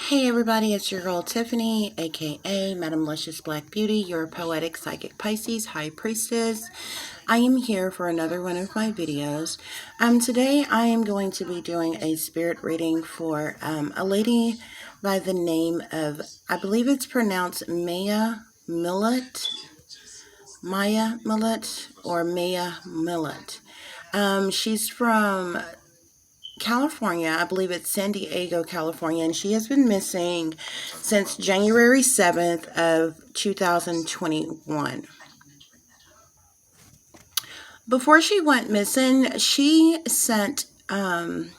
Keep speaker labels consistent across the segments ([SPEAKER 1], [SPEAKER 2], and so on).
[SPEAKER 1] Hey everybody, it's your girl Tiffany, aka Madam Luscious Black Beauty, your poetic psychic Pisces high priestess. I am here for another one of my videos. Today I am going to be doing a spirit reading for a lady by the name of, I believe it's pronounced Maya Millete, or Maya Millete. She's from California. I believe it's San Diego, California, and she has been missing since January 7th of 2021. Before she went missing, she sent some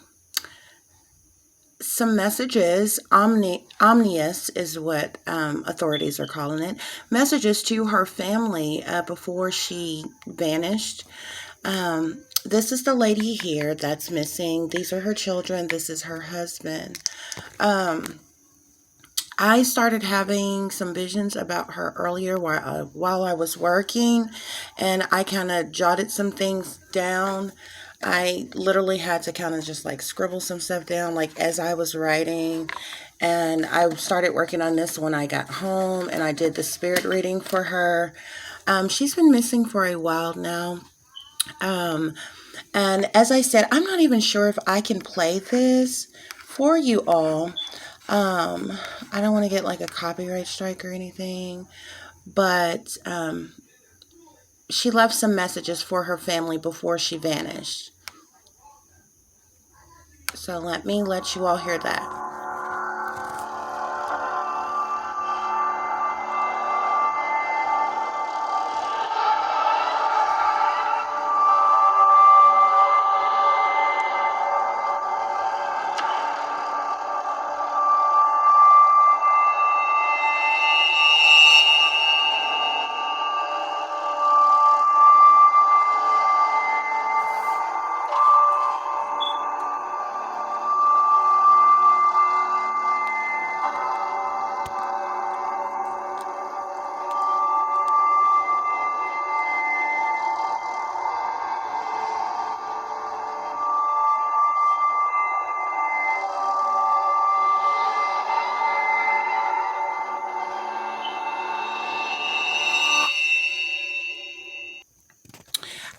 [SPEAKER 1] messages, omnious is what authorities are calling it, messages to her family before she vanished. This is the lady here that's missing. These are her children. This is her husband. I started having some visions about her earlier while I was working, and I kind of jotted some things down. I literally had to kind of just like scribble some stuff down like as I was writing, and I started working on this when I got home, and I did the spirit reading for her. She's been missing for a while now. And as I said, I'm not even sure if I can play this for you all. I don't want to get like a copyright strike or anything, but she left some messages for her family before she vanished. So let me let you all hear that.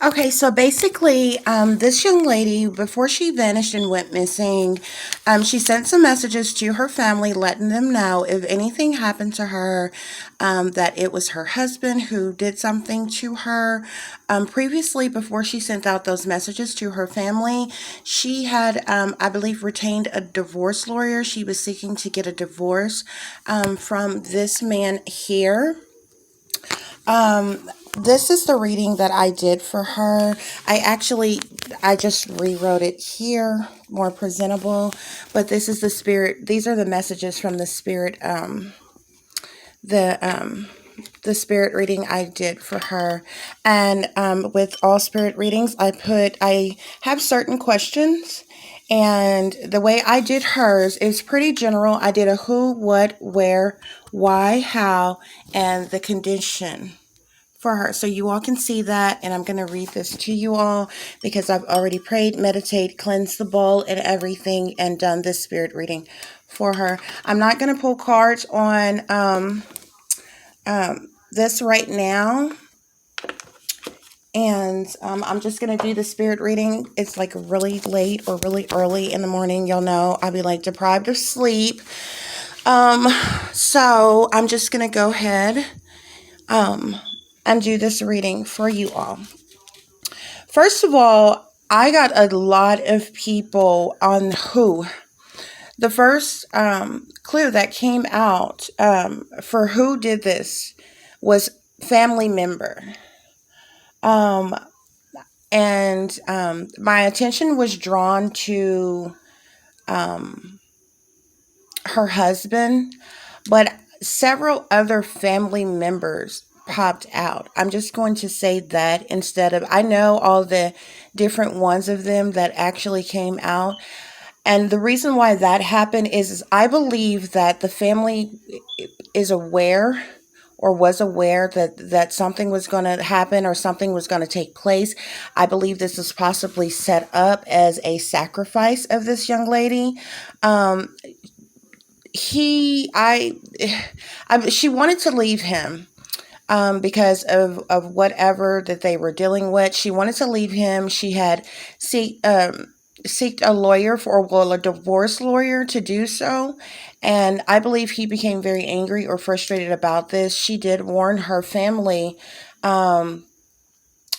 [SPEAKER 1] Okay, so basically, this young lady, before she vanished and went missing, she sent some messages to her family letting them know if anything happened to her, that it was her husband who did something to her. Previously, before she sent out those messages to her family, she had, I believe, retained a divorce lawyer. She was seeking to get a divorce from this man here. This is the reading that I did for her. I just rewrote it here, more presentable. But this is the spirit. These are the messages from the spirit. The spirit reading I did for her. And with all spirit readings, I have certain questions. And the way I did hers is pretty general. I did a who, what, where, why, how, and the condition for her. So you all can see that, and I'm going to read this to you all because I've already prayed, meditate, cleansed the bowl and everything, and done this spirit reading for her. I'm not going to pull cards on this right now, and I'm just going to do the spirit reading. It's like really late or really early in the morning. You'll know I'll be like deprived of sleep. So I'm just going to go ahead and do this reading for you all. First of all, I got a lot of people on who. The first clue that came out for who did this was family member. And my attention was drawn to her husband, but several other family members popped out. I'm just going to say that instead of, I know all the different ones of them that actually came out. And the reason why that happened is I believe that the family is aware or was aware that something was going to happen or something was going to take place. I believe this is possibly set up as a sacrifice of this young lady. she wanted to leave him, because of whatever that they were dealing with. She wanted to leave him. She had seeked a lawyer for, well, a divorce lawyer to do so. And I believe he became very angry or frustrated about this. She did warn her family, um,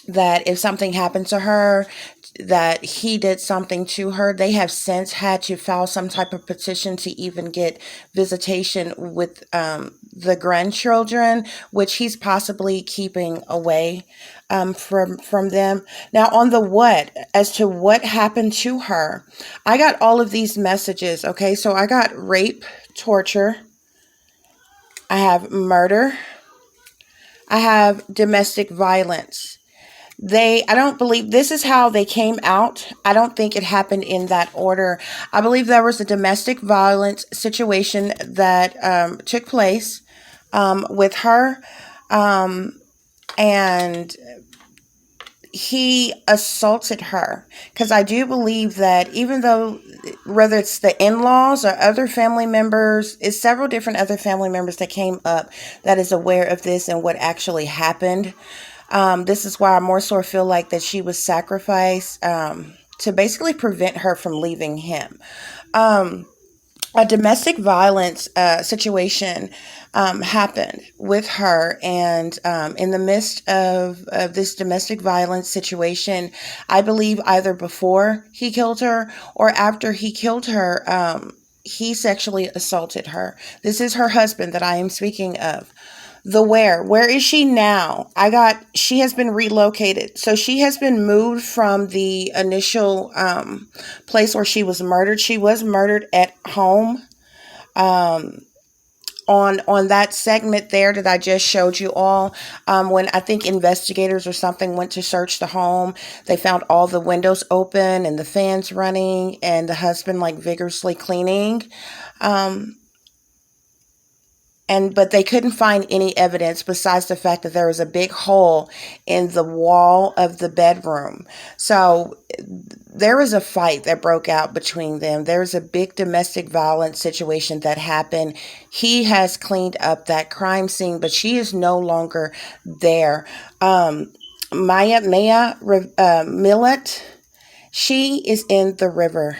[SPEAKER 1] that if something happened to her, that he did something to her. They have since had to file some type of petition to even get visitation with the grandchildren, which he's possibly keeping away from them. Now, on the what, as to what happened to her, I got all of these messages. Okay, so I got rape, torture, I have murder, I have domestic violence. I don't believe this is how they came out. I don't think it happened in that order. I believe there was a domestic violence situation that took place with her, and he assaulted her. Because I do believe that, even though, whether it's the in-laws or other family members, it's several different other family members that came up that is aware of this and what actually happened. This is why I more so feel like that she was sacrificed, to basically prevent her from leaving him. Um, a domestic violence situation happened with her, and in the midst of this domestic violence situation, I believe either before he killed her or after he killed her, he sexually assaulted her. This is her husband that I am speaking of. Where is she now? She has been relocated. So she has been moved from the initial place where she was murdered. She was murdered at home. Um, on that segment there that I just showed you all, when I think investigators or something went to search the home, they found all the windows open and the fans running and the husband like vigorously cleaning. Um, but they couldn't find any evidence besides the fact that there was a big hole in the wall of the bedroom. So there was a fight that broke out between them. There's a big domestic violence situation that happened. He has cleaned up that crime scene, but she is no longer there. Maya Millete, she is in the river.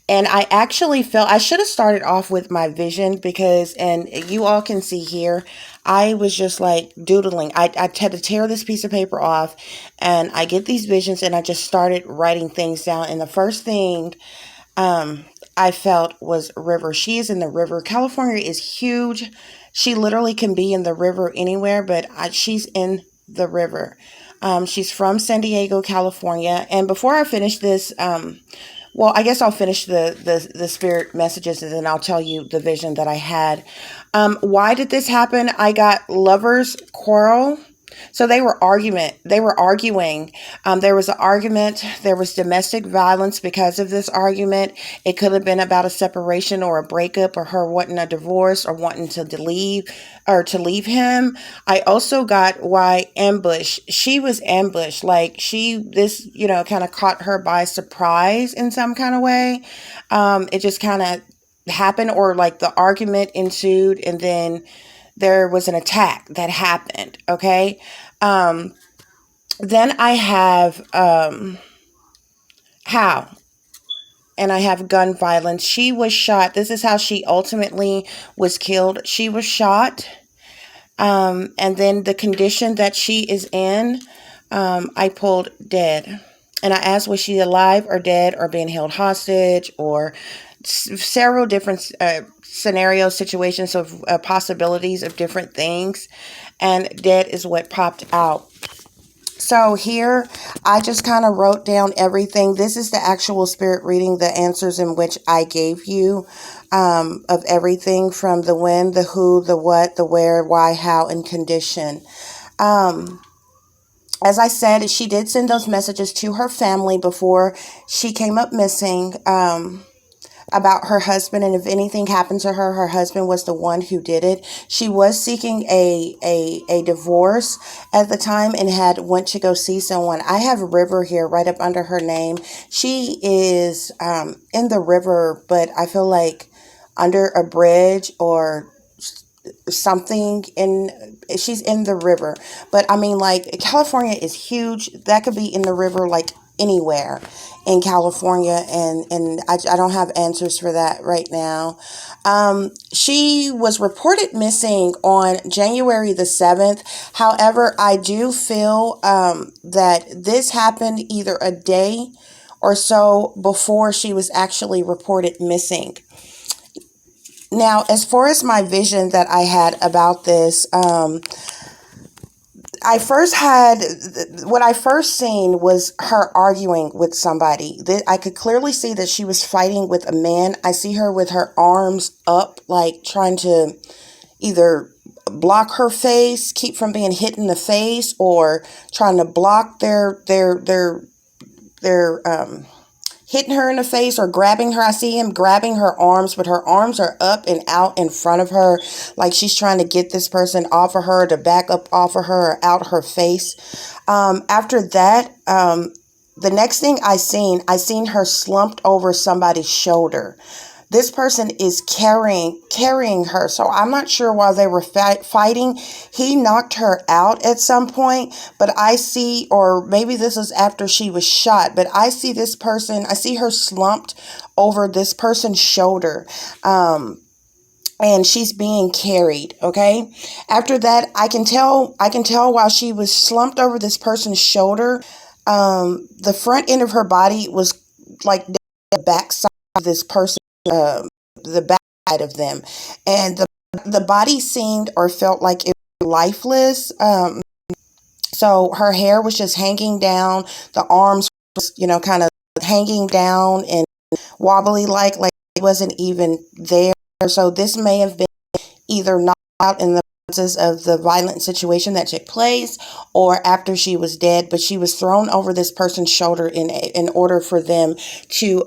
[SPEAKER 1] And I actually felt I should have started off with my vision, because, and you all can see here, I was just like doodling. I had to tear this piece of paper off, and I get these visions and I just started writing things down. And the first thing I felt was river. She is in the river. California is huge. She literally can be in the river anywhere, but she's in the river. She's from San Diego, California. And before I finish this, well, I guess I'll finish the spirit messages and then I'll tell you the vision that I had. Why did this happen? I got lovers quarrel. So They were arguing. There was an argument. There was domestic violence because of this argument. It could have been about a separation or a breakup, or her wanting a divorce or wanting to leave or to leave him. I also got why ambush. She was ambushed. Like this, kind of caught her by surprise in some kind of way. It just kind of happened, or like the argument ensued, and then there was an attack that happened. Okay. Then I have how, and I have gun violence. She was shot. This is how she ultimately was killed. She was shot. And then the condition that she is in, I pulled dead. And I asked, was she alive or dead or being held hostage, or several different scenarios, situations of possibilities of different things. And dead is what popped out. So here, I just kind of wrote down everything. This is the actual spirit reading, the answers in which I gave you, of everything from the when, the who, the what, the where, why, how, and condition. As I said, she did send those messages to her family before she came up missing, about her husband, and if anything happened to her, her husband was the one who did it. She was seeking a divorce at the time and had went to go see someone. I have River here right up under her name. She is in the river, but I feel like under a bridge or something in, she's in the river. But I mean, like, California is huge. That could be in the river, like, anywhere in California, and I don't have answers for that right now. She was reported missing on January the 7th. However, I do feel that this happened either a day or so before she was actually reported missing. Now, as far as my vision that I had about this, I first had, what I first seen was her arguing with somebody. I could clearly see that she was fighting with a man. I see her with her arms up, like trying to either block her face, keep from being hit in the face, or trying to block their hitting her in the face or grabbing her. I see him grabbing her arms, but her arms are up and out in front of her, like she's trying to get this person off of her, to back up off of her or out her face. After that, the next thing I seen her slumped over somebody's shoulder. This person is carrying her. So I'm not sure why they were fighting. He knocked her out at some point, but I see, or maybe this is after she was shot, but I see this person, I see her slumped over this person's shoulder. And she's being carried. Okay. After that, I can tell while she was slumped over this person's shoulder, the front end of her body was like the back side of this person, the back side of them, and the body seemed or felt like it was lifeless. So her hair was just hanging down, the arms was, kind of hanging down and wobbly, like it wasn't even there. So this may have been either knocked out in the process of the violent situation that took place, or after she was dead, but she was thrown over this person's shoulder in order for them to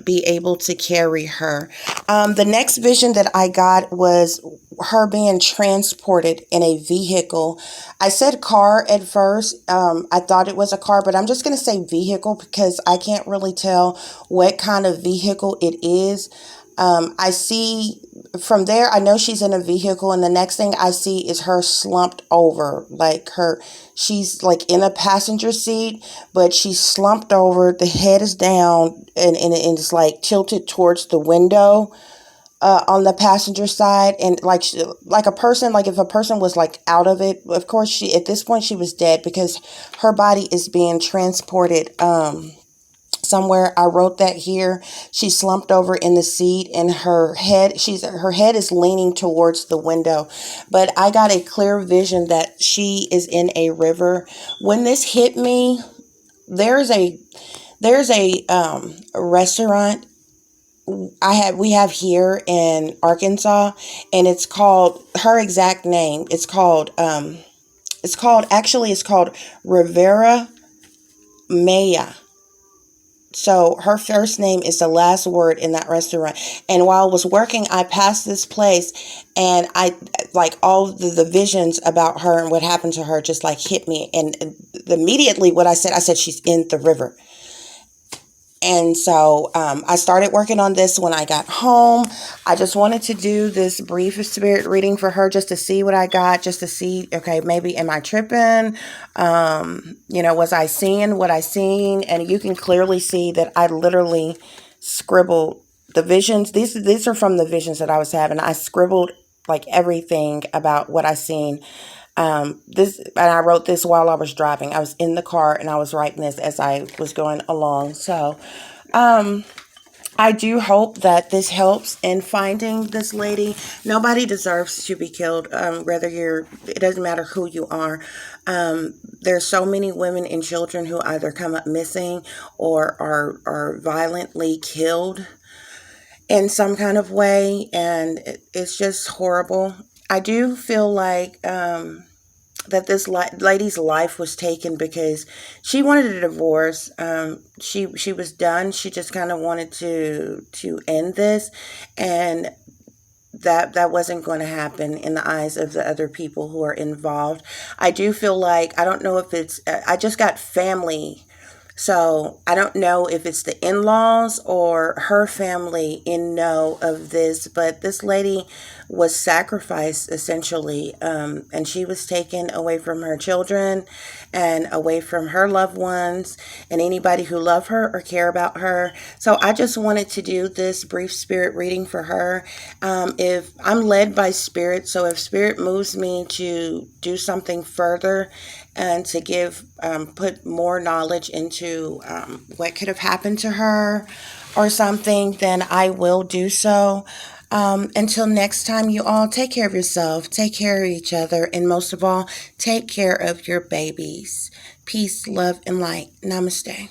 [SPEAKER 1] be able to carry her. The next vision that I got was her being transported in a vehicle. I said car at first. I thought it was a car, but I'm just going to say vehicle because I can't really tell what kind of vehicle it is. I see from there, I know she's in a vehicle, and the next thing I see is her slumped over, she's like in a passenger seat, but she's slumped over, the head is down, and it's like tilted towards the window, on the passenger side, and like a person, like if a person was like out of it, of course at this point she was dead because her body is being transported, somewhere. I wrote that here. She slumped over in the seat, and her head is leaning towards the window. But I got a clear vision that she is in a river. When this hit me, there's a restaurant we have here in Arkansas, and it's called, her exact name. It's called Rivera Maya. So her first name is the last word in that restaurant. And while I was working, I passed this place, and I, like, all the visions about her and what happened to her just like hit me. And immediately what I said, she's in the river. And so I started working on this when I got home. I just wanted to do this brief spirit reading for her just to see what I got, just to see, okay, maybe am I tripping? Was I seeing what I seen? And you can clearly see that I literally scribbled the visions. These are from the visions that I was having. I scribbled like everything about what I seen. And I wrote this while I was driving. I was in the car and I was writing this as I was going along. So, I do hope that this helps in finding this lady. Nobody deserves to be killed. It doesn't matter who you are. There's so many women and children who either come up missing or are violently killed in some kind of way. And it's just horrible. I do feel like, that this lady's life was taken because she wanted a divorce. She was done. She just kind of wanted to end this, and that wasn't going to happen in the eyes of the other people who are involved. I do feel like, I don't know if it's, I just got family So I don't know if it's the in-laws or her family in know of this, but this lady was sacrificed essentially, and she was taken away from her children and away from her loved ones and anybody who love her or care about her. So I just wanted to do this brief spirit reading for her. If I'm led by spirit, so if spirit moves me to do something further and to give put more knowledge into what could have happened to her or something, then I will do so. Until next time, you all take care of yourself, take care of each other, and most of all, take care of your babies. Peace, love, and light. Namaste.